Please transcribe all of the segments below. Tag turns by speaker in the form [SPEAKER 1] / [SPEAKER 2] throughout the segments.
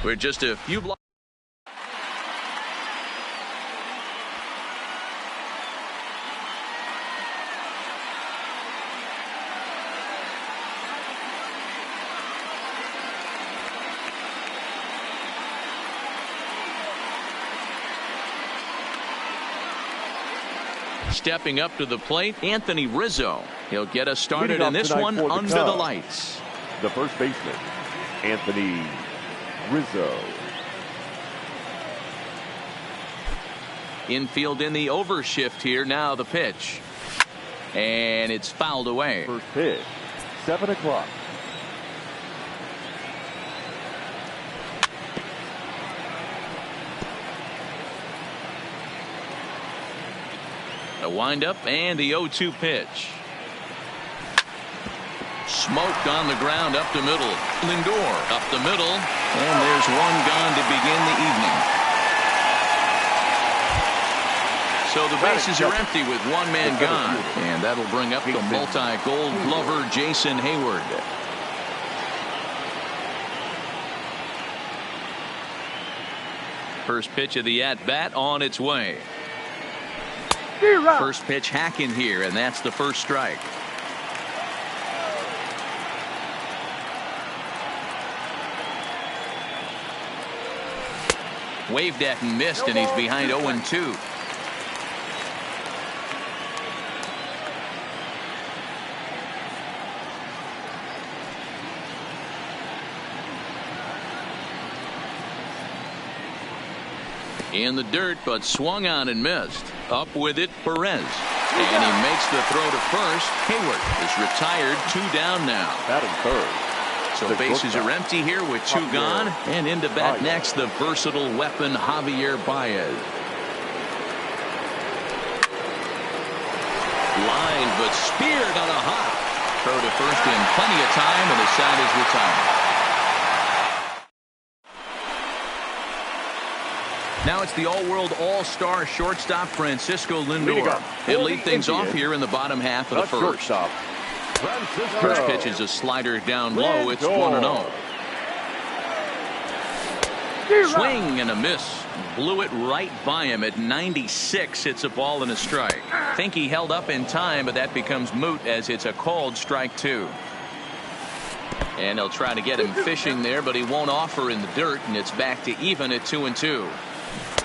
[SPEAKER 1] We're just a few blocks. Stepping up to the plate, Anthony Rizzo. He'll get us started in this one under the lights.
[SPEAKER 2] The first baseman, Anthony Rizzo.
[SPEAKER 1] Infield in the overshift here. Now the pitch. And it's fouled away.
[SPEAKER 2] First pitch, 7 o'clock.
[SPEAKER 1] The windup and the 0-2 pitch. Smoked on the ground up the middle. Lindor up the middle. And there's one gone to begin the evening. So the bases are empty with one man gone. And that'll bring up the multi-gold glover Jason Hayward. First pitch of the at-bat on its way. First pitch hacking here, and that's the first strike. Waved at and missed, and he's behind 0-2. In the dirt, but swung on and missed. Up with it, Perez. And he makes the throw to first. Hayward is retired, 2 down now.
[SPEAKER 2] Batting third.
[SPEAKER 1] So bases are empty here with 2 gone. And into bat next, the versatile weapon, Javier Baez. Line, but speared on a hop. Throw to first in plenty of time, and the side is retired. Now it's the all-world all-star shortstop Francisco Lindor. He'll lead things off here in the bottom half of the first. First pitch is a slider down low. It's 1-0. Swing and a miss. Blew it right by him at 96. It's a ball and a strike. Think he held up in time, but that becomes moot as it's a called strike 2. And he'll try to get him fishing there, but he won't offer in the dirt, and it's back to even at 2-2.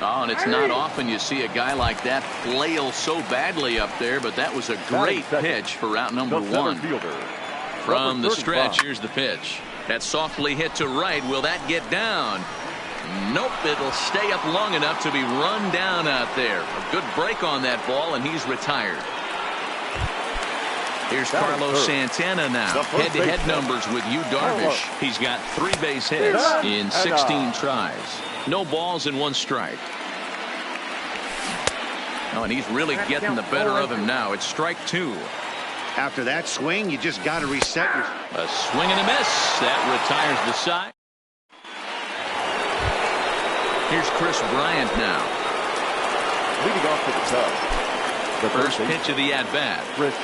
[SPEAKER 1] Oh, and it's not often you see a guy like that flail so badly up there, but that was a great pitch for route number 1. From the stretch, here's the pitch. That's softly hit to right. Will that get down? Nope, it'll stay up long enough to be run down out there. A good break on that ball, and he's retired. Here's Carlos Santana now. Head-to-head numbers with Yu Darvish. He's got 3 base hits in 16 tries. No balls and 1 strike. Oh, and he's really getting the better of him now. It's strike 2.
[SPEAKER 3] After that swing, you just got to reset your...
[SPEAKER 1] A swing and a miss. That retires the side. Here's Chris Bryant now.
[SPEAKER 2] Leading off to the top. The
[SPEAKER 1] first pitch of the at-bat.
[SPEAKER 2] Chris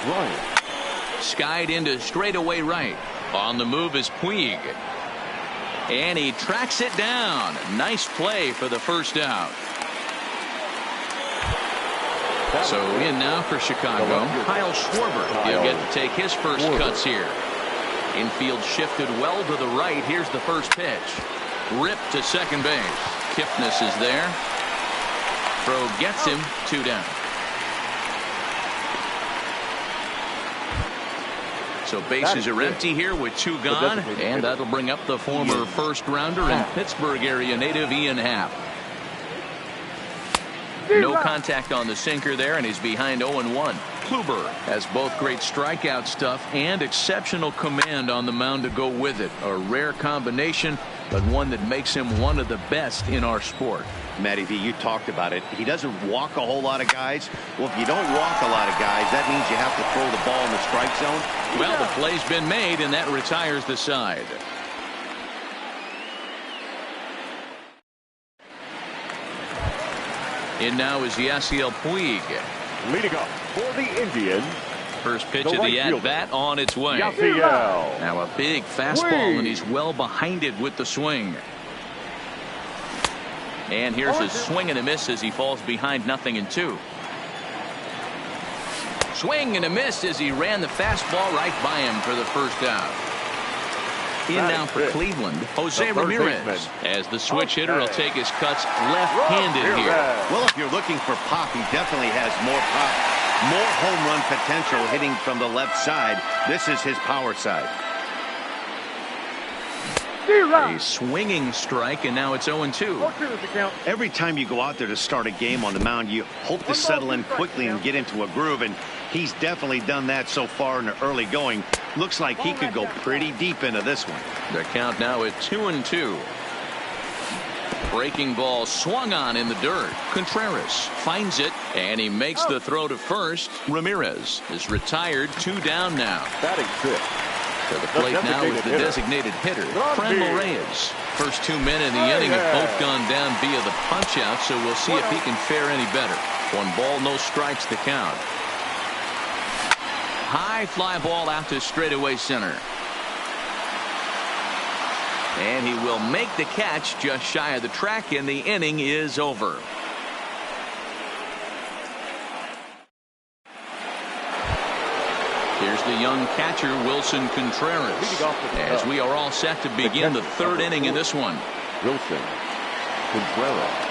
[SPEAKER 2] Bryant.
[SPEAKER 1] Skied into straightaway right. On the move is Puig. And he tracks it down. Nice play for the first out. So in now for Chicago, Kyle Schwarber. He'll get to take his first cuts here. Infield shifted well to the right. Here's the first pitch. Ripped to second base. Kipnis is there. Throw gets him. 2 down. So bases are empty here with 2 gone, and that'll bring up the former first-rounder and Pittsburgh area native Ian Happ. No contact on the sinker there, and he's behind 0-1. Kluber has both great strikeout stuff and exceptional command on the mound to go with it. A rare combination, but one that makes him one of the best in our sport.
[SPEAKER 3] Matty V, you talked about it. He doesn't walk a whole lot of guys. Well, if you don't walk a lot of guys, that means you have to throw the ball in the strike zone.
[SPEAKER 1] Well, the play's been made, and that retires the side. In now is Yasiel Puig.
[SPEAKER 2] Leading up for the Indians,
[SPEAKER 1] First pitch
[SPEAKER 2] The
[SPEAKER 1] of the
[SPEAKER 2] right
[SPEAKER 1] at-bat on its way.
[SPEAKER 2] Yasiel.
[SPEAKER 1] Now a big fastball, and he's well behind it with the swing. And here's a swing and a miss as he falls behind 0-2. Swing and a miss as he ran the fastball right by him for the first out. In now for Cleveland, Jose Ramirez, as the switch hitter will take his cuts left-handed here.
[SPEAKER 3] Well, if you're looking for pop, he definitely has more pop, more home run potential hitting from the left side. This is his power side.
[SPEAKER 1] A swinging strike, and now it's 0-2.
[SPEAKER 3] Every time you go out there to start a game on the mound, you hope to settle in quickly and get into a groove, and he's definitely done that so far in the early going. Looks like he could go pretty deep into this one.
[SPEAKER 1] The count now at 2-2. Breaking ball swung on in the dirt. Contreras finds it, and he makes the throw to first. Ramirez is retired, 2 down now.
[SPEAKER 2] Batting fifth.
[SPEAKER 1] To the plate now is the designated hitter, Franmil Reyes. First 2 men in the inning have both gone down via the punch-out, so we'll see if he can fare any better. 1 ball, no strikes the count. High fly ball out to straightaway center. And he will make the catch just shy of the track, and the inning is over. Here's the young catcher, Wilson Contreras, as we are all set to begin the 3rd inning in this one.
[SPEAKER 2] Wilson Contreras.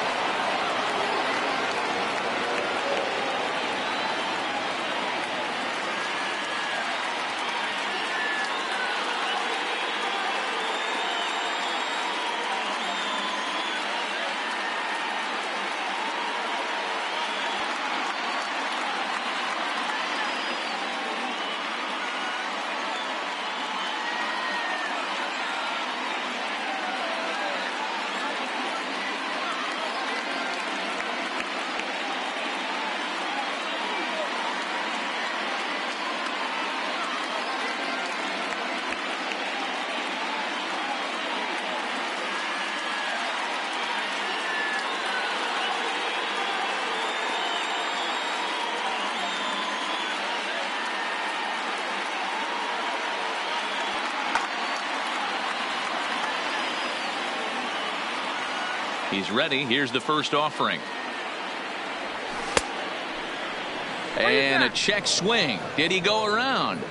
[SPEAKER 1] He's ready. Here's the first offering. And a check swing. Did he go around?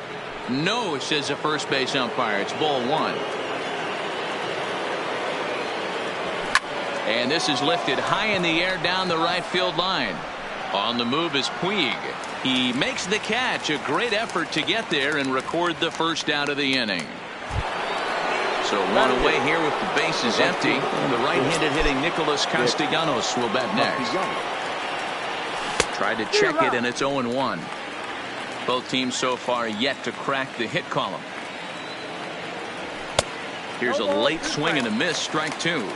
[SPEAKER 1] No, says the first base umpire. It's ball 1. And this is lifted high in the air down the right field line. On the move is Puig. He makes the catch. A great effort to get there and record the first out of the inning. So 1 away here with the bases empty. The right-handed hitting Nicholas Castellanos will bat next. Tried to check it, and it's 0-1. Both teams so far yet to crack the hit column. Here's a late swing and a miss, strike 2.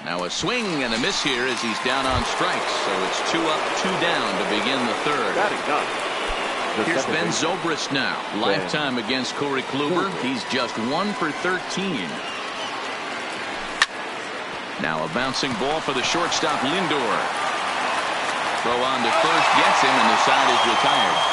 [SPEAKER 1] Now a swing and a miss here as he's down on strikes. So it's 2 up, 2 down to begin the 3rd. Here's Ben Zobrist now. Lifetime against Corey Kluber. He's just 1 for 13. Now a bouncing ball for the shortstop Lindor. Throw on to first gets him, and the side is retired.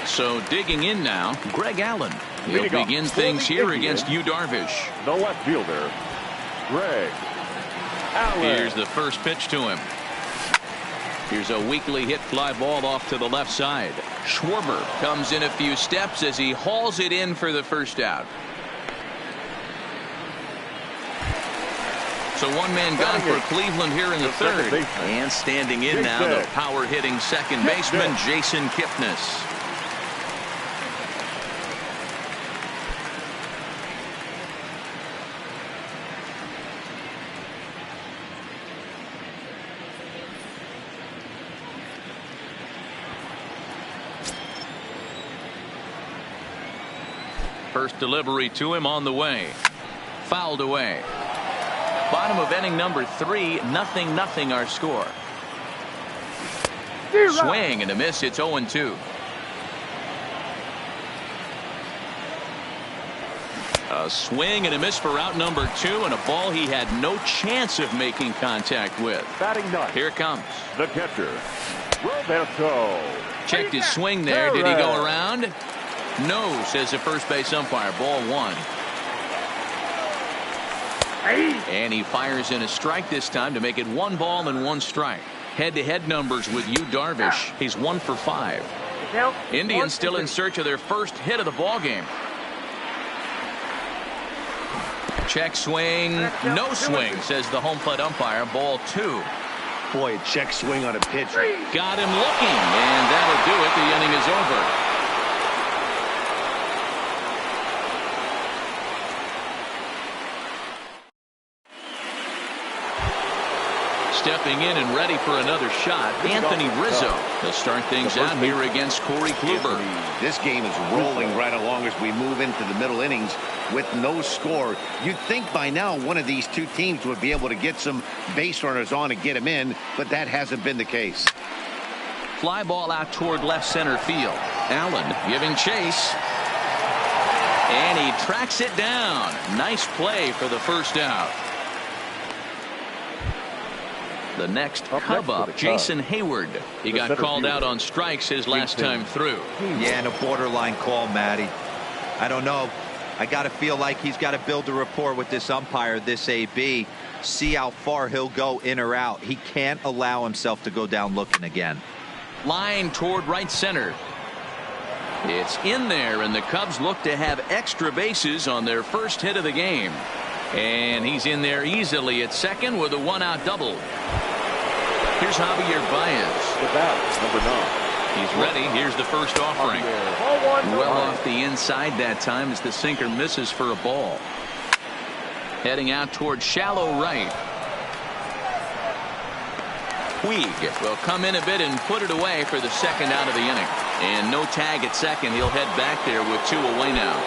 [SPEAKER 1] So digging in now, Greg Allen. He'll begin things here against Yu Darvish.
[SPEAKER 2] The left fielder, Greg Allen.
[SPEAKER 1] Here's the first pitch to him. Here's a weakly hit fly ball off to the left side. Schwarber comes in a few steps as he hauls it in for the first out. So 1 man gone for Cleveland here in the 3rd. And standing in now, the power hitting second baseman, Jason Kipnis. First delivery to him on the way. Fouled away. Bottom of inning number 3, 0-0 our score. Swing and a miss. It's 0-2. A swing and a miss for out number 2, and a ball he had no chance of making contact with.
[SPEAKER 2] Batting ninth.
[SPEAKER 1] Here it comes.
[SPEAKER 2] The catcher, Roberto.
[SPEAKER 1] Checked his swing there. Did he go around? No, says the first base umpire. Ball 1. And he fires in a strike this time to make it 1 ball and 1 strike. Head-to-head numbers with Yu Darvish. He's 1 for 5. Indians still in search of their first hit of the ball game. Check swing. No swing, says the home plate umpire. Ball 2.
[SPEAKER 3] Boy, a check swing on a pitch.
[SPEAKER 1] Got him looking, and that'll do it. The inning is over. Stepping in and ready for another shot, Anthony Rizzo. He'll start things out here against Corey Kluber.
[SPEAKER 3] This game is rolling right along as we move into the middle innings with no score. You'd think by now one of these two teams would be able to get some base runners on and get them in, but that hasn't been the case.
[SPEAKER 1] Fly ball out toward left center field. Allen giving chase. And he tracks it down. Nice play for the first out. The next Cub up, Jason Hayward. He got called out on strikes his last time through.
[SPEAKER 4] Yeah, and a borderline call, Matty. I don't know. I got to feel like he's got to build a rapport with this umpire, this AB. See how far he'll go in or out. He can't allow himself to go down looking again.
[SPEAKER 1] Line toward right center. It's in there, and the Cubs look to have extra bases on their first hit of the game. And he's in there easily at second with a 1-out double. Here's Javier Baez.
[SPEAKER 2] The bat, number 9.
[SPEAKER 1] He's ready. Here's the first offering. Well off the inside that time as the sinker misses for a ball. Heading out toward shallow right. Puig will come in a bit and put it away for the second out of the inning. And no tag at second. He'll head back there with 2 away now.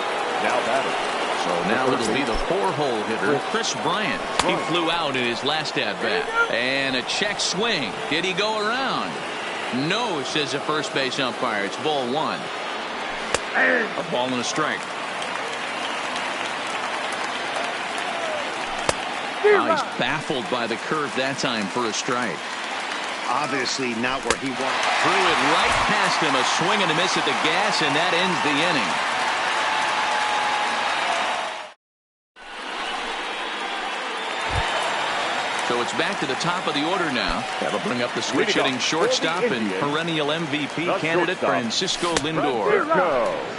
[SPEAKER 2] Now batting.
[SPEAKER 1] So now it'll be the 4-hole hitter, Chris Bryant. He flew out in his last at-bat. And a check swing. Did he go around? No, says the first base umpire. It's ball 1. A ball and a strike. Now he's baffled by the curve that time for a strike.
[SPEAKER 3] Obviously not where he wanted.
[SPEAKER 1] Threw it right past him. A swing and a miss at the gas, and that ends the inning. So it's back to the top of the order now. That'll bring up the switch hitting shortstop and perennial MVP candidate Francisco Lindor.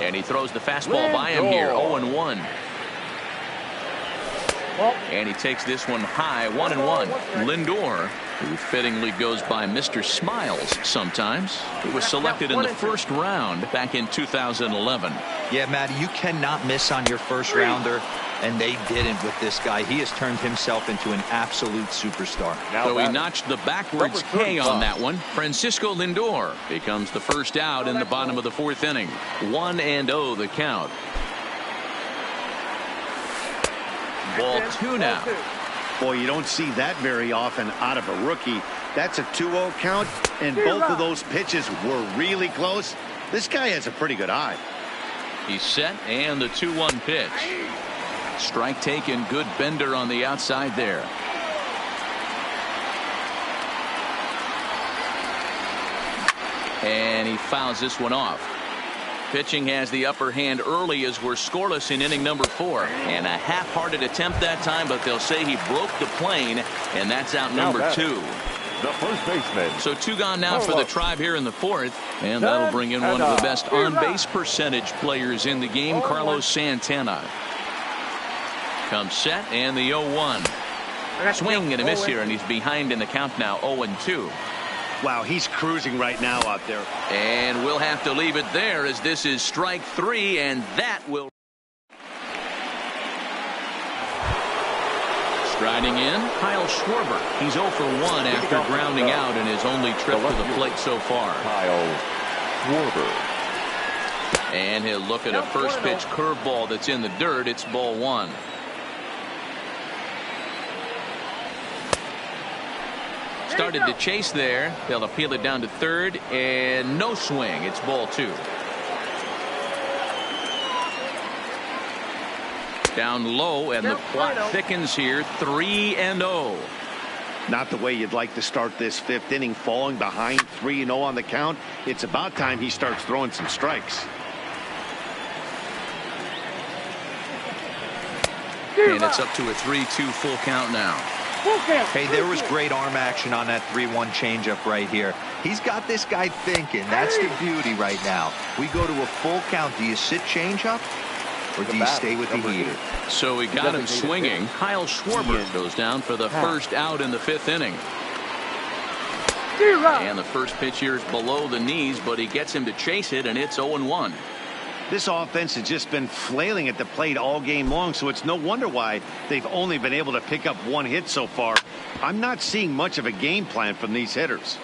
[SPEAKER 1] And he throws the fastball by him here. 0-1. And he takes this one high. 1-1. Lindor, who fittingly goes by Mr. Smiles sometimes. He was selected in the first round back in 2011.
[SPEAKER 4] Yeah, Matty, you cannot miss on your first rounder, and they didn't with this guy. He has turned himself into an absolute superstar.
[SPEAKER 1] So he notched the backwards K on that one. Francisco Lindor becomes the first out in the bottom of the 4th inning. 1-0 the count. Ball 2 now.
[SPEAKER 3] Boy, you don't see that very often out of a rookie. That's a 2-0 count, and both of those pitches were really close. This guy has a pretty good eye.
[SPEAKER 1] He's set, and the 2-1 pitch. Strike taken. Good bender on the outside there. And he fouls this one off. Pitching has the upper hand early as we're scoreless in inning number 4. And a half-hearted attempt that time, but they'll say he broke the plane, and that's out number 2.
[SPEAKER 2] The first baseman.
[SPEAKER 1] So 2 gone now for the Tribe here in the 4th, and that'll bring in one of the best on-base percentage players in the game, Carlos Santana. Comes set, and the 0-1. Swing and a miss here, and he's behind in the count now, 0-2.
[SPEAKER 3] Wow, he's cruising right now out there.
[SPEAKER 1] And we'll have to leave it there as this is strike 3, and that will. Striding in, Kyle Schwarber. He's 0 for 1 after grounding out in his only trip to the plate so far.
[SPEAKER 2] Kyle Schwarber.
[SPEAKER 1] And he'll look at a first pitch curveball that's in the dirt. It's ball one. Started to chase there. They'll appeal it down to third, and no swing. It's ball two. Down low, and the plot thickens here. 3-0.
[SPEAKER 3] Not the way you'd like to start this fifth inning, falling behind 3-0 on the count. It's about time he starts throwing some strikes.
[SPEAKER 1] And it's up to a 3-2 full count now.
[SPEAKER 4] Hey, there was great arm action on that 3-1 changeup right here. He's got this guy thinking. That's the beauty right now. We go to a full count. Do you sit changeup, or do you stay with the heater?
[SPEAKER 1] So we got him swinging. Kyle Schwarber goes down for the first out in the fifth inning. And the first pitch here is below the knees, but he gets him to chase it, and it's 0-1.
[SPEAKER 3] This offense has just been flailing at the plate all game long, so it's no wonder why they've only been able to pick up one hit so far. I'm not seeing much of a game plan from these hitters.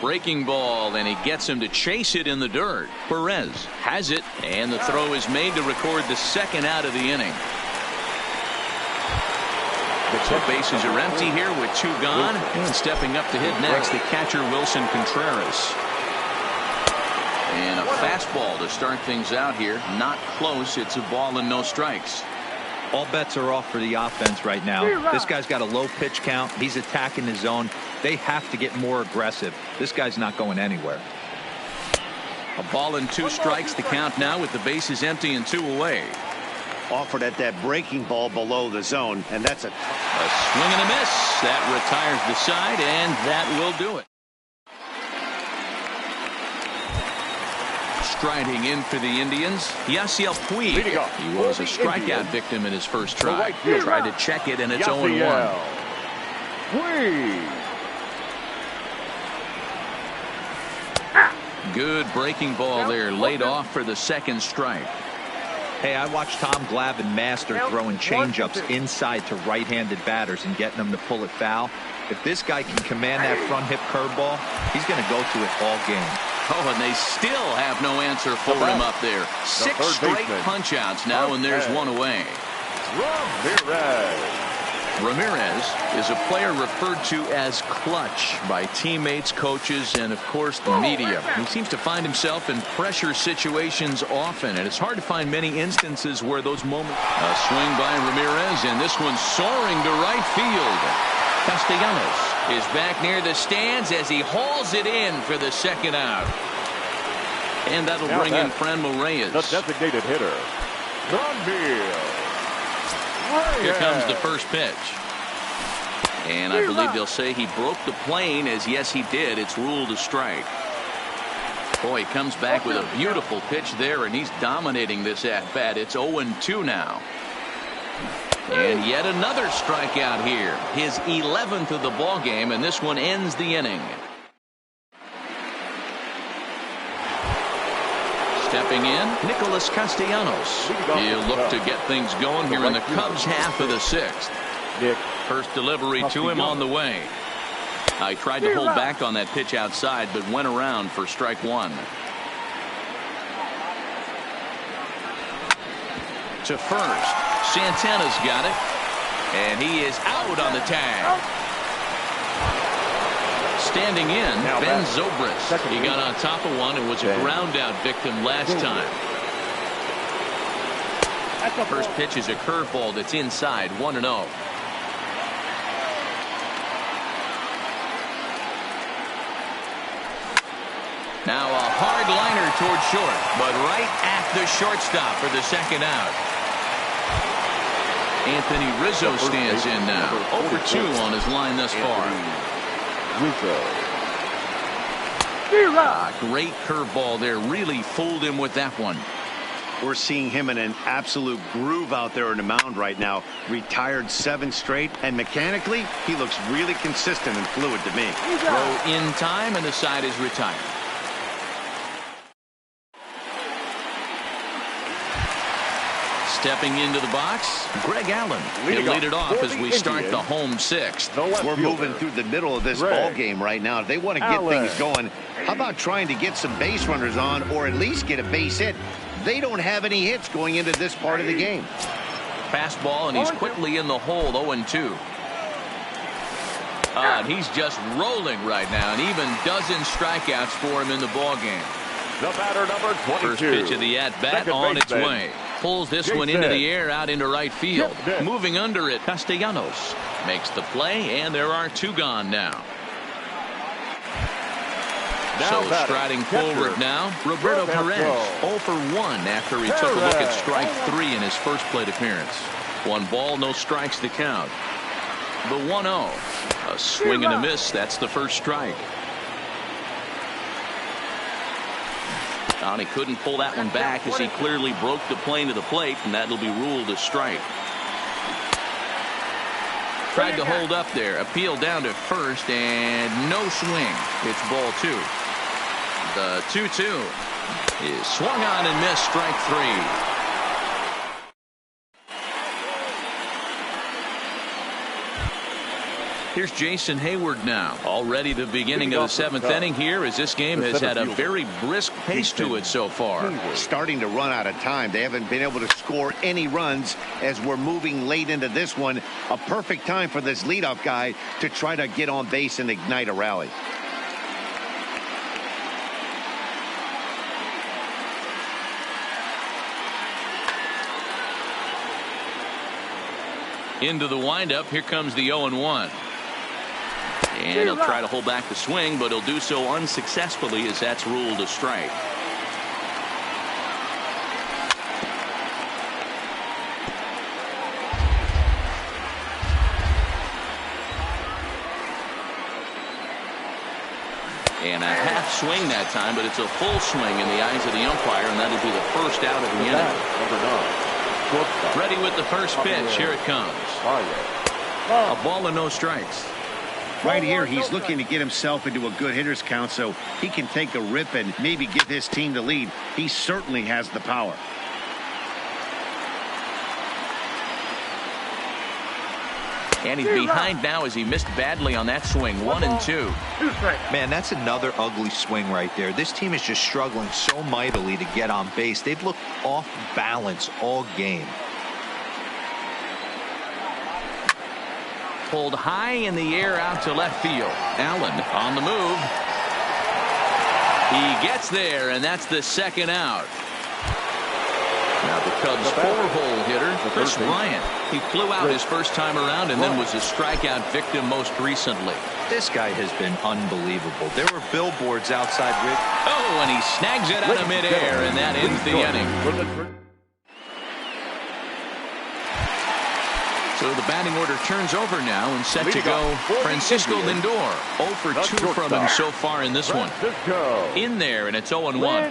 [SPEAKER 1] Breaking ball, and he gets him to chase it in the dirt. Perez has it, and the throw is made to record the second out of the inning. So bases are empty here with two gone, and stepping up to hit next, the catcher Wilson Contreras. And a fastball to start things out here. Not close. It's a ball and no strikes.
[SPEAKER 4] All bets are off for the offense right now. This guy's got a low pitch count. He's attacking the zone. They have to get more aggressive. This guy's not going anywhere.
[SPEAKER 1] A ball and two strikes to count now with the bases empty and two away.
[SPEAKER 3] Offered at that breaking ball below the zone, and that's a
[SPEAKER 1] swing and a miss. That retires the side, and that will do it. Striding in for the Indians, Yasiel Puig. He was a strikeout victim in his first try. Tried to check it, and it's 0-1. Good breaking ball there, laid off for the second strike.
[SPEAKER 4] Hey, I watched Tom Glavine master throwing changeups inside to right-handed batters and getting them to pull it foul. If this guy can command that front hip curveball, he's going to go to it all game.
[SPEAKER 1] Oh, and they still have no answer for him up there. 6 straight punch-outs now, and there's one away. Ramirez is a player referred to as clutch by teammates, coaches, and, of course, the media. He seems to find himself in pressure situations often, and it's hard to find many instances where those moments. A swing by Ramirez, and this one soaring to right field. Castellanos is back near the stands as he hauls it in for the second out. And that'll bring in Franmil Reyes.
[SPEAKER 2] The designated hitter,
[SPEAKER 1] Here comes the first pitch. And I believe they'll say he broke the plane, as yes he did. It's ruled a strike. Boy, he comes back with a beautiful pitch there, and he's dominating this at-bat. It's 0-2 now. And yet another strikeout here. His 11th of the ball game, and this one ends the inning. Stepping in, Nicholas Castellanos. He'll look to get things going here in the Cubs' half of the sixth. First delivery to him on the way. I tried to hold back on that pitch outside, but went around for strike one. To first. Santana's got it. And he is out on the tag. Standing in, Ben Zobrist. He got on top of one and was a ground out victim last time. First pitch is a curveball that's inside, 1-0. Now a hard liner toward short, but right at the shortstop for the second out. Anthony Rizzo stands in now. 0-2 on his line thus far. Great curveball there. Really fooled him with that one.
[SPEAKER 3] We're seeing him in an absolute groove out there in the mound right now. Retired 7 straight, and mechanically, he looks really consistent and fluid to me.
[SPEAKER 1] Throw in time, and the side is retired. Stepping into the box, Greg Allen. He'll lead it off as we start the home sixth.
[SPEAKER 3] We're moving through the middle of this ball game right now. If they want to get things going, how about trying to get some base runners on or at least get a base hit? They don't have any hits going into this part of the game.
[SPEAKER 1] Fastball, and he's quickly in the hole, 0-2. And he's just rolling right now, and even dozen strikeouts for him in the ball game.
[SPEAKER 2] The batter, number 22.
[SPEAKER 1] First pitch of the at-bat on its way. Pulls this one into the air out into right field. Moving under it, Castellanos makes the play, and there are two gone now. So striding forward now, Roberto Perez, 0 for 1 after he took a look at strike 3 in his first plate appearance. 1 ball, no strikes to count. The 1-0. A swing and a miss. That's the first strike. And he couldn't pull that one back as he clearly broke the plane to the plate, and that'll be ruled a strike. Tried to hold up there. Appeal down to first, and no swing. It's ball 2. The 2-2 is swung on and missed, strike 3. Here's Jason Hayward now. Already the beginning of the 7th inning here, as this game has had a very brisk pace to it so far.
[SPEAKER 3] Starting to run out of time. They haven't been able to score any runs as we're moving late into this one. A perfect time for this leadoff guy to try to get on base and ignite a rally.
[SPEAKER 1] Into the windup. Here comes the 0-1. And he'll try to hold back the swing, but he'll do so unsuccessfully as that's ruled a strike. And a half swing that time, but it's a full swing in the eyes of the umpire, and that'll be the first out of the inning. Ready with the first pitch. Here it comes. A ball and no strikes.
[SPEAKER 3] Right here, he's looking to get himself into a good hitter's count so he can take a rip and maybe give his team the lead. He certainly has the power.
[SPEAKER 1] And he's behind now as he missed badly on that swing. 1-2.
[SPEAKER 4] Man, that's another ugly swing right there. This team is just struggling so mightily to get on base. They've looked off balance all game.
[SPEAKER 1] Pulled high in the air out to left field. Allen on the move. He gets there, and that's the second out. Now the Cubs' 4-hole hitter, Chris Bryant. He flew out his first time around and then was a strikeout victim most recently.
[SPEAKER 4] This guy has been unbelievable. There were billboards outside Ridge.
[SPEAKER 1] Oh, and he snags it out of midair, and that ends the inning. So the batting order turns over now and set to go Francisco Lindor. 0 for 2 from him so far in this one. In there, and it's 0-1.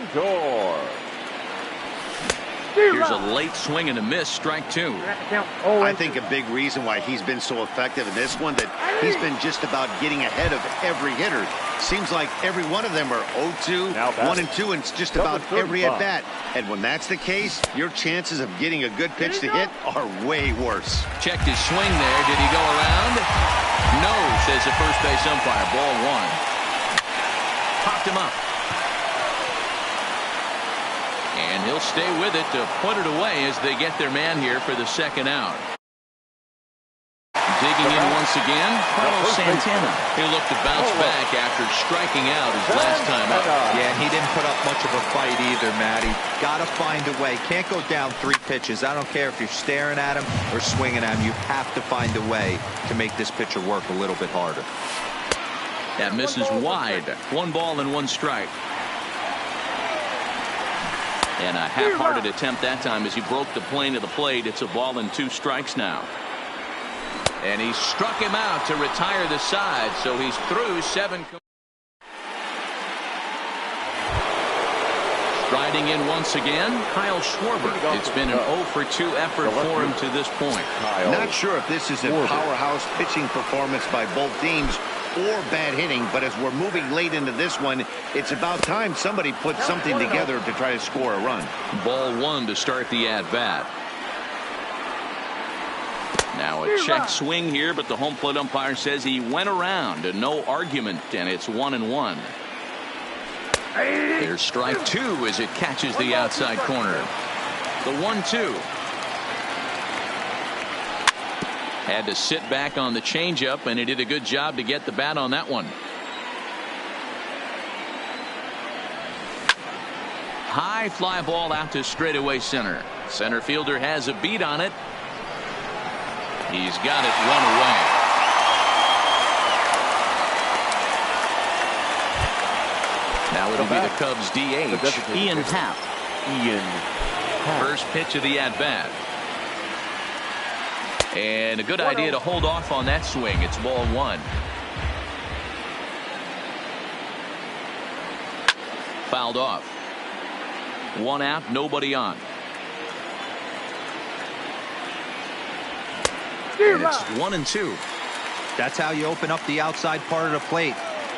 [SPEAKER 1] Here's a late swing and a miss, strike 2.
[SPEAKER 3] I think a big reason why he's been so effective in this one that he's been just about getting ahead of every hitter. Seems like every one of them are 0-2, 1-2, and it's just about every at bat. And when that's the case, your chances of getting a good pitch to hit are way worse.
[SPEAKER 1] Checked his swing there. Did he go around? No, says the first base umpire. Ball 1. Popped him up. And he'll stay with it to put it away as they get their man here for the second out. Digging in once again, Carlos Santana. He'll look to bounce back after striking out his last time out.
[SPEAKER 4] Yeah, and he didn't put up much of a fight either, Matty. Got to find a way. Can't go down 3 pitches. I don't care if you're staring at him or swinging at him. You have to find a way to make this pitcher work a little bit harder.
[SPEAKER 1] That misses wide. 1 ball and 1 strike. And a half-hearted attempt that time as he broke the plane of the plate. It's a ball and 2 strikes now. And he struck him out to retire the side, so he's through 7. Striding in once again, Kyle Schwarber. It's been an 0 for 2 effort for him to this point.
[SPEAKER 3] Not sure if this is a powerhouse pitching performance by both teams or bad hitting, but as we're moving late into this one, it's about time somebody puts something together to try to score a run.
[SPEAKER 1] Ball 1 to start the at-bat. check swing here, but the home plate umpire says he went around and no argument, and it's 1-1. Here's strike two as it catches the outside corner. The 1-2. Had to sit back on the changeup, and he did a good job to get the bat on that one. High fly ball out to straightaway center. Center fielder has a beat on it. He's got it one away. Now it'll be the Cubs DH, Ian Happ. First pitch of the at-bat. And a good idea to hold off on that swing. It's ball one. Fouled off. One out, nobody on. And it's 1-2.
[SPEAKER 4] That's how you open up the outside part of the plate.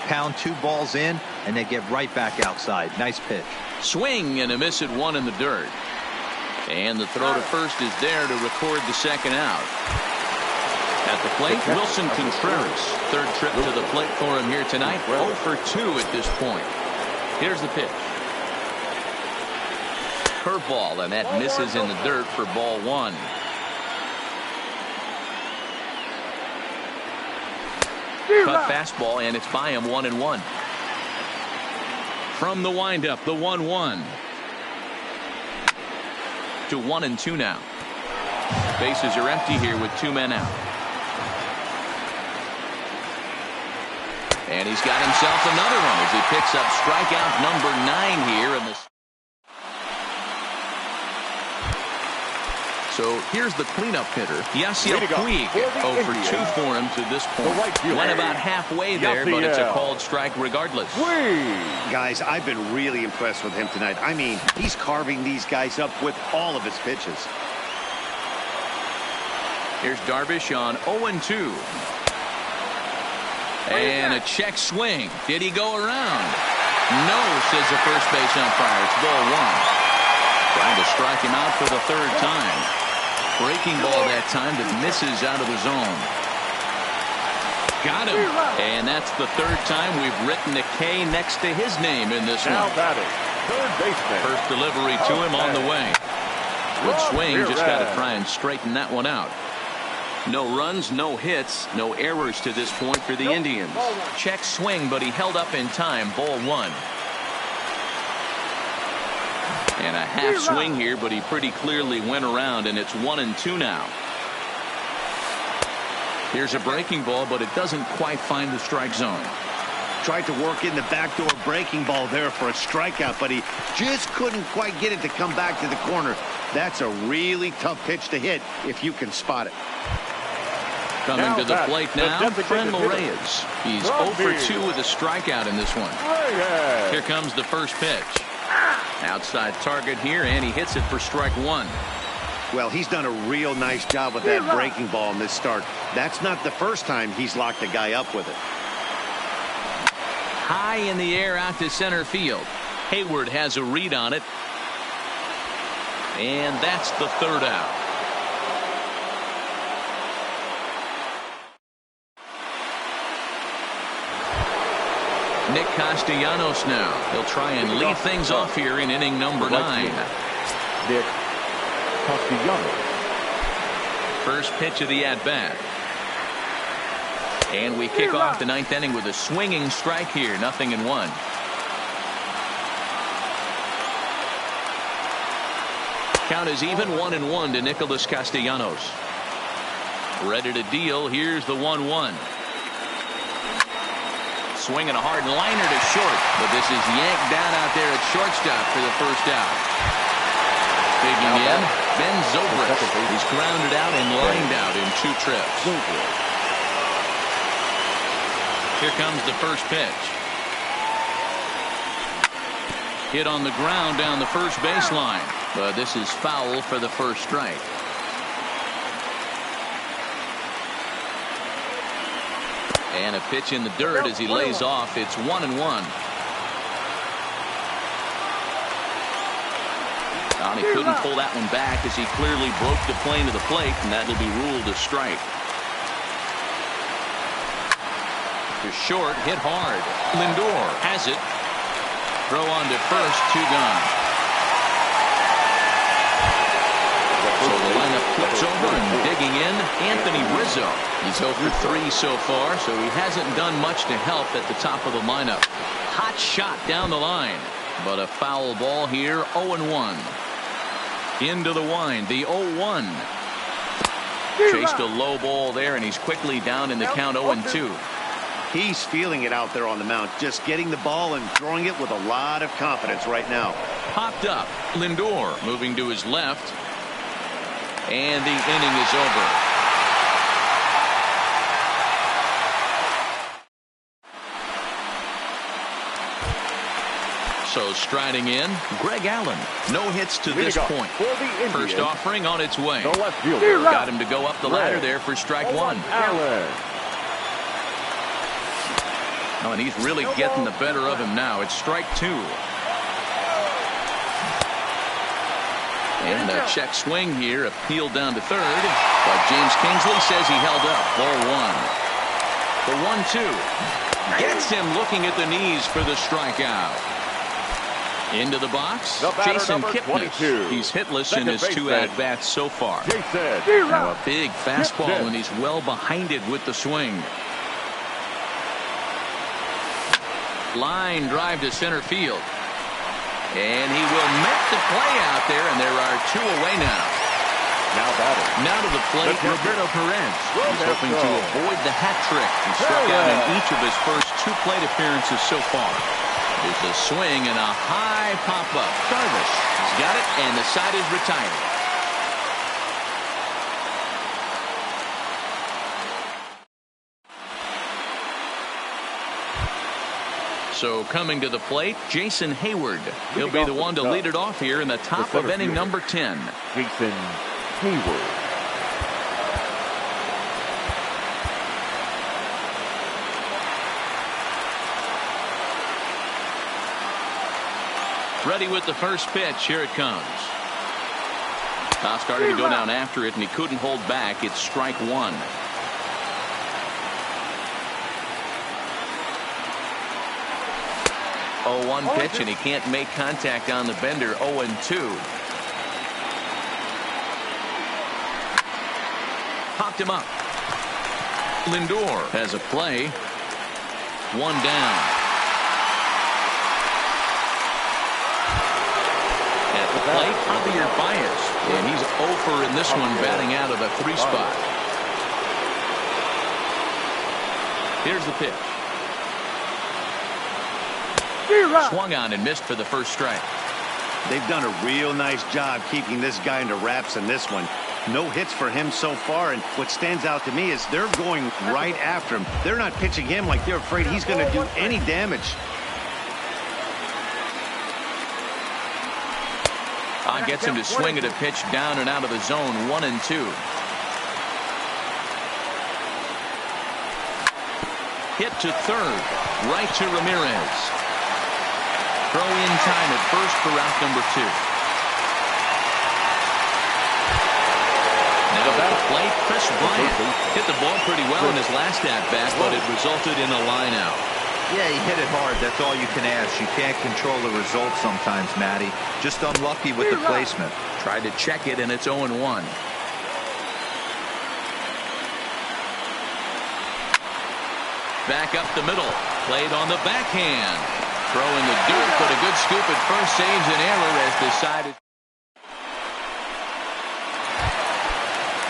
[SPEAKER 4] Pound two balls in and then get right back outside. Nice pitch.
[SPEAKER 1] Swing and a miss at one in the dirt. And the throw to first is there to record the second out. At the plate, Wilson Contreras. Third trip to the plate for him here tonight. 0 for 2 at this point. Here's the pitch. Curveball, and that misses in the dirt for ball one. Cut fastball, and it's by him 1-1. From the windup, the 1-1. To 1-2 now. Bases are empty here with two men out. And he's got himself another one as he picks up strikeout number 9 here in the. So here's the cleanup hitter, Yasiel Puig. 0 for 2 for him to this point. Went about halfway there, but it's a called strike regardless.
[SPEAKER 3] Guys, I've been really impressed with him tonight. I mean, he's carving these guys up with all of his pitches.
[SPEAKER 1] Here's Darvish on 0-2. And a check swing. Did he go around? No, says the first base umpire. It's ball one. Trying to strike him out for the third time. Breaking ball that time that misses out of the zone. Got him. And that's the third time we've written a K next to his name in this one.
[SPEAKER 2] Third baseman.
[SPEAKER 1] First delivery to him on the way. Good swing. Just got to try and straighten that one out. No runs, no hits, no errors to this point for the Indians. Check swing, but he held up in time. Ball one. And a half swing here, but he pretty clearly went around, and it's 1-2 now. Here's a breaking ball, but it doesn't quite find the strike zone.
[SPEAKER 3] Tried to work in the backdoor breaking ball there for a strikeout, but he just couldn't quite get it to come back to the corner. That's a really tough pitch to hit if you can spot it.
[SPEAKER 1] Coming to the plate now, Franmil Reyes. He's 0 for 2 with a strikeout in this one. Here comes the first pitch. Outside target here, and he hits it for strike one.
[SPEAKER 3] Well, he's done a real nice job with that breaking ball in this start. That's not the first time he's locked a guy up with it.
[SPEAKER 1] High in the air out to center field. Hayward has a read on it. And that's the third out. Nick Castellanos now. He'll try and lead things off here in inning number 9.
[SPEAKER 2] Nick Castellanos.
[SPEAKER 1] First pitch of the at-bat. And we kick off the 9th inning with a swinging strike here. 0-1. Count is even 1-1 to Nicholas Castellanos. Ready to deal. Here's the 1-1. Swinging a hard liner to short, but this is yanked down out there at shortstop for the first out. Digging in, Ben Zobrist. He's grounded out and lined out in 2 trips. Here comes the first pitch. Hit on the ground down the first baseline, but this is foul for the first strike. And a pitch in the dirt as he lays off. It's 1-1. He couldn't pull that one back as he clearly broke the plane of the plate, and that'll be ruled a strike. To short, hit hard. Lindor has it. Throw on to first, 2 gone. So the lineup flips over and digging in, Anthony Rizzo. He's 0 for 3 so far, so he hasn't done much to help at the top of the lineup. Hot shot down the line, but a foul ball here, 0-1. Into the wind, the 0-1. Chased a low ball there, and he's quickly down in the count 0-2.
[SPEAKER 3] He's feeling it out there on the mound, just getting the ball and throwing it with a lot of confidence right now.
[SPEAKER 1] Popped up. Lindor moving to his left. And the inning is over. So striding in, Greg Allen. No hits to this point. First offering on its way.
[SPEAKER 2] The left fielder.
[SPEAKER 1] Got him to go up the ladder there for strike 1.
[SPEAKER 2] Allen.
[SPEAKER 1] Oh, and he's really getting the better of him now. It's strike 2. And a check swing here, appealed down to third. But James Kingsley says he held up. Ball 1. The 1-2. Gets him looking at the knees for the strikeout. Into the box, Jason Kipnis. He's hitless in his 2 at-bats so far. Now a big fastball, and he's well behind it with the swing. Line drive to center field. And he will make the play out there, and there are 2 away now. Now to the plate, Roberto Perez. He's hoping to avoid the hat trick. He struck out in each of his first 2 plate appearances so far. There's a swing and a high pop-up. Darvish has got it, and the side is retired. So coming to the plate, Jason Hayward. He'll be the one to lead it off here in the top of inning number 10.
[SPEAKER 2] Jason Hayward.
[SPEAKER 1] Ready with the first pitch. Here it comes. Toss started to go down after it, and he couldn't hold back. It's strike 1. Oh, 1 pitch, and he can't make contact on the bender. 0-2. Popped him up. Lindor has a play. 1 down. At the plate, Javier Baez, and he's 0 for in this one, batting out of the 3 spot. Here's the pitch. Swung on and missed for the first strike.
[SPEAKER 3] They've done a real nice job keeping this guy into wraps in this one. No hits for him so far, and what stands out to me is they're going right after him. They're not pitching him like they're afraid he's going to do any damage.
[SPEAKER 1] Gets him to swing at a pitch down and out of the zone. 1-2. Hit to third. Right to Ramirez. Throw in time at first for out number 2. Now at the plate, Chris Bryant hit the ball pretty well in his last at-bat, but it resulted in a line out.
[SPEAKER 4] Yeah, he hit it hard. That's all you can ask. You can't control the result sometimes, Matty. Just unlucky with the placement.
[SPEAKER 1] Tried to check it, and it's 0-1. Back up the middle. Played on the backhand. Throw in the dirt, but a good scoop at first saves an error as decided.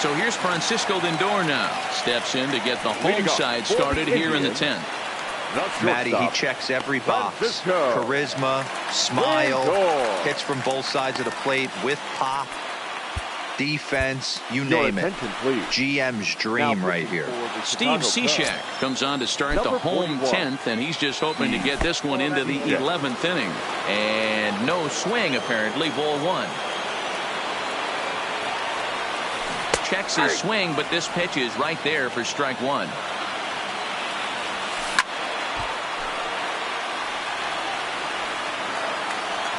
[SPEAKER 1] So here's Francisco Lindor now. Steps in to get the home side started here in the 10th.
[SPEAKER 4] Matty, he checks every box. Charisma, smile, hits from both sides of the plate with pop, defense, you name it. GM's dream right here.
[SPEAKER 1] Steve Cishek comes on to start the home 10th, and he's just hoping to get this one into the 11th inning. And no swing, apparently. Ball 1. Checks his swing, but this pitch is right there for strike 1.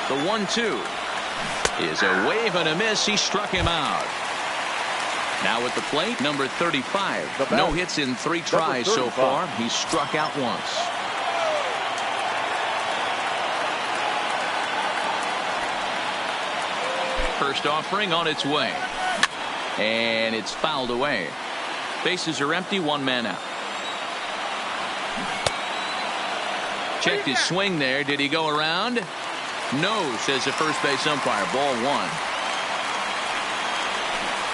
[SPEAKER 1] The 1-2 is a wave and a miss. He struck him out. Now at the plate, number 35.
[SPEAKER 2] The bat,
[SPEAKER 1] No hits in 3 tries so far. He's struck out once. First offering on its way. And it's fouled away. Bases are empty, 1 man out. Checked his swing there. Did he go around? No, says the first base umpire. Ball 1.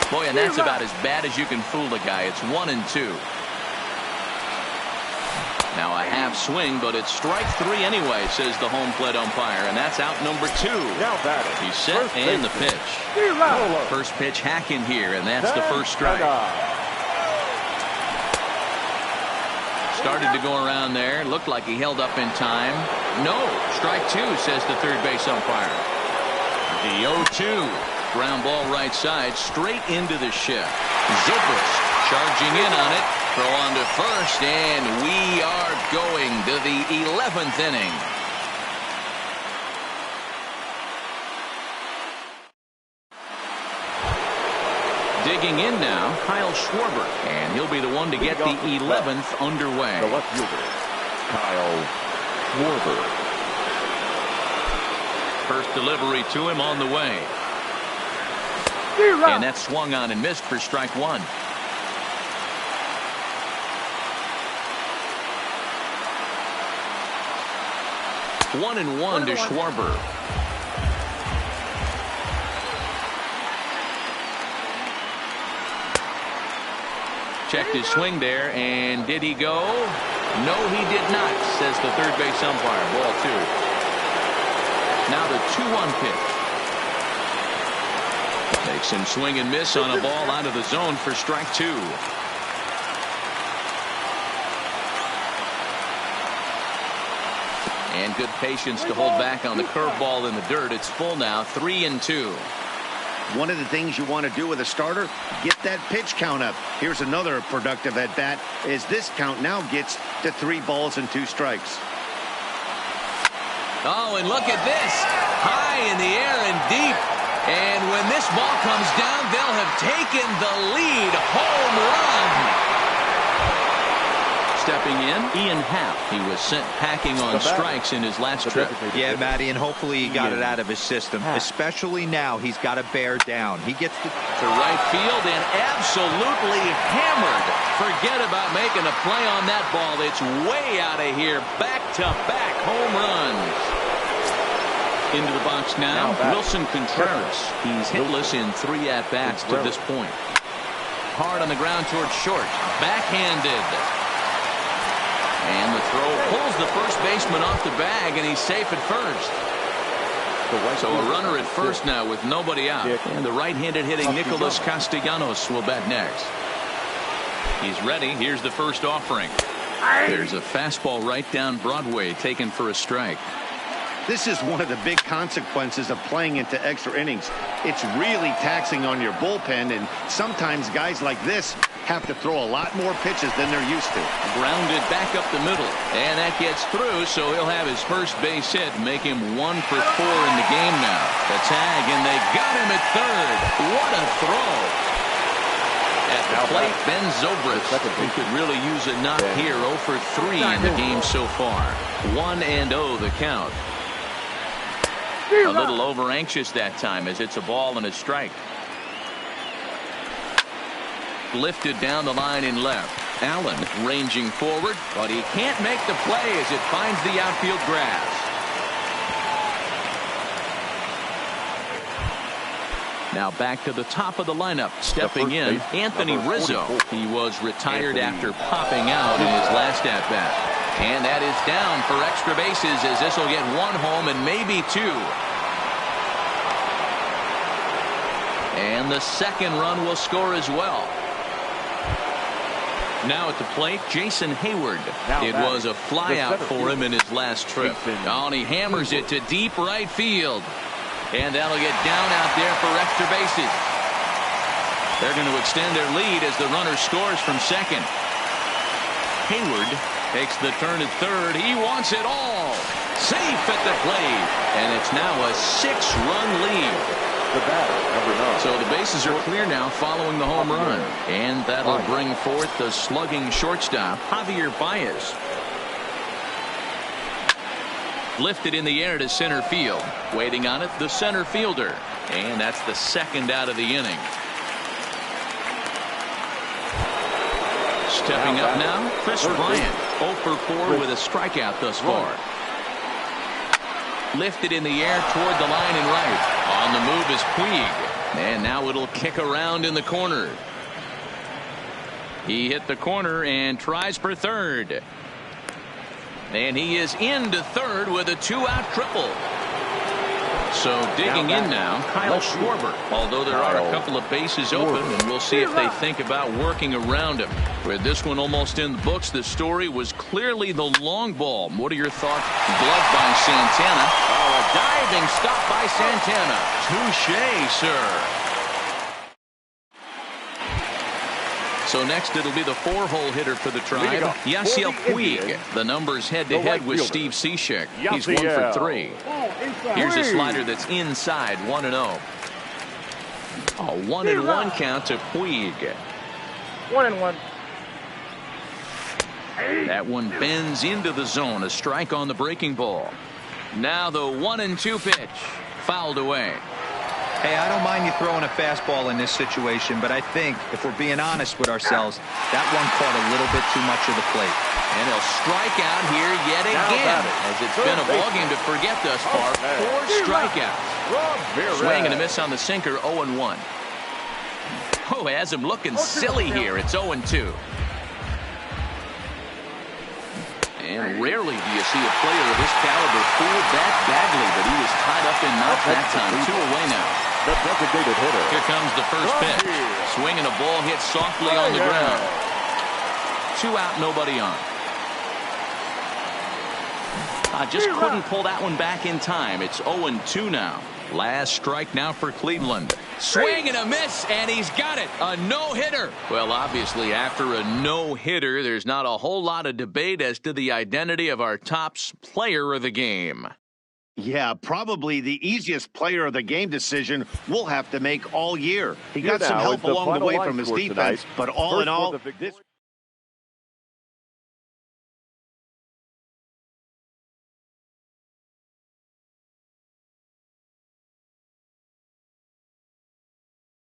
[SPEAKER 1] Boy, and that's about as bad as you can fool a guy. It's 1-2. Now a half swing, but it's strike 3 anyway, says the home plate umpire, and that's out number 2.
[SPEAKER 2] Now batting.
[SPEAKER 1] He's set and the pitch. First pitch hacking here, and that's the first strike. Started to go around there. Looked like he held up in time. No, strike 2, says the third base umpire. The 0-2. Ground ball right side, straight into the shift. Zobrist charging in on it. Throw on to first, and we are going to the 11th inning. Digging in now, Kyle Schwarber, and he'll be the one to get the 11th underway.
[SPEAKER 2] The left fielder, Kyle Schwarber.
[SPEAKER 1] First delivery to him on the way. And that swung on and missed for strike 1. One and one to Schwarber. Checked his swing there, and did he go? No, he did not, says the third base umpire. Ball 2. Now the 2-1 pitch. Makes him swing and miss on a ball out of the zone for strike 2. And good patience to hold back on the curveball in the dirt. It's full now, 3-2.
[SPEAKER 3] One of the things you want to do with a starter, get that pitch count up. Here's another productive at bat as this count now gets to 3 balls and 2 strikes.
[SPEAKER 1] Oh, and look at this. High in the air and deep. And when this ball comes down, they'll have taken the lead. Home run. Stepping in, Ian Happ. He was sent packing on strikes in his last trip.
[SPEAKER 4] Yeah, Matty, and hopefully he got it out of his system. Especially now, he's got to bear down. He gets to
[SPEAKER 1] right field and absolutely hammered. Forget about making a play on that ball. It's way out of here. Back-to-back home runs. Into the box now, Wilson Contreras. He's hitless in 3 at-bats to this point. Hard on the ground towards short. Backhanded. And the throw pulls the first baseman off the bag, and he's safe at first. So a runner at first now with nobody out. And the right-handed hitting Nicholas Castellanos will bat next. He's ready. Here's the first offering. There's a fastball right down Broadway taken for a strike.
[SPEAKER 3] This is one of the big consequences of playing into extra innings. It's really taxing on your bullpen, and sometimes guys like this have to throw a lot more pitches than they're used to.
[SPEAKER 1] Grounded back up the middle, and that gets through, so he'll have his first base hit, make him 1 for 4 in the game now. The tag, and they got him at third. What a throw. At the plate, Ben Zobrist, who could really use a knock here. 0 for 3 in the game so far. 1-0 the count. A little over anxious that time as it's a ball and a strike. Lifted down the line in left. Allen ranging forward, but he can't make the play as it finds the outfield grass. Now back to the top of the lineup. Stepping in, Anthony Rizzo. He was retired after popping out in his last at-bat. And that is down for extra bases as this will get 1 home and maybe 2. And the second run will score as well. Now at the plate, Jason Hayward. It was a flyout for him in his last trip. Oh, and he hammers it to deep right field. And that'll get down out there for extra bases. They're going to extend their lead as the runner scores from second. Hayward takes the turn at third. He wants it all. Safe at the plate. And it's now a 6-run lead.
[SPEAKER 2] the batter, number 9.
[SPEAKER 1] So the bases are clear now following the home run. And that'll bring forth the slugging shortstop, Javier Baez. Lifted in the air to center field. Waiting on it, the center fielder. And that's the second out of the inning. Stepping up now, Chris Bryant. 0 for 4 with a strikeout thus far. Lifted in the air toward the line and right. On the move is Puig. And now it'll kick around in the corner. He hit the corner and tries for third. And he is into third with a 2-out triple. So digging in now, Kyle Schwarber. Although there are a couple of bases open, and we'll see if they think about working around him. With this one almost in the books, the story was clearly the long ball. What are your thoughts? Glove by Santana. Oh, a diving stop by Santana. Touché, sir. So next it'll be the 4-hole hitter for the Tribe, Yasiel Puig. The numbers head-to-head with Steve Cishek. He's 1 for 3. Here's a slider that's inside, 1-0. A 1-1 count to Puig.
[SPEAKER 5] 1-1.
[SPEAKER 1] That one bends into the zone. A strike on the breaking ball. Now the 1-2 pitch. Fouled away.
[SPEAKER 4] Hey, I don't mind you throwing a fastball in this situation, but I think if we're being honest with ourselves, that one caught a little bit too much of the plate.
[SPEAKER 1] And he'll strike out here yet again, as it's been a ballgame to forget thus far. 4 strikeouts. Swing and a miss on the sinker, 0-1. Oh, has him looking silly here. It's 0-2. And rarely do you see a player of this caliber fool that badly, but he was tied up in knots that time. 2 away now.
[SPEAKER 2] The designated hitter.
[SPEAKER 1] Here comes the first pitch. Swinging a ball hit softly on the ground. 2 out, nobody on. Just couldn't pull that one back in time. It's 0-2 now. Last strike now for Cleveland. Swing and a miss, and he's got it. A no-hitter. Well, obviously, after a no-hitter, there's not a whole lot of debate as to the identity of our top player of the game.
[SPEAKER 3] Yeah, probably the easiest player of the game decision we'll have to make all year. He got some help along the way from his defense, but all in all, this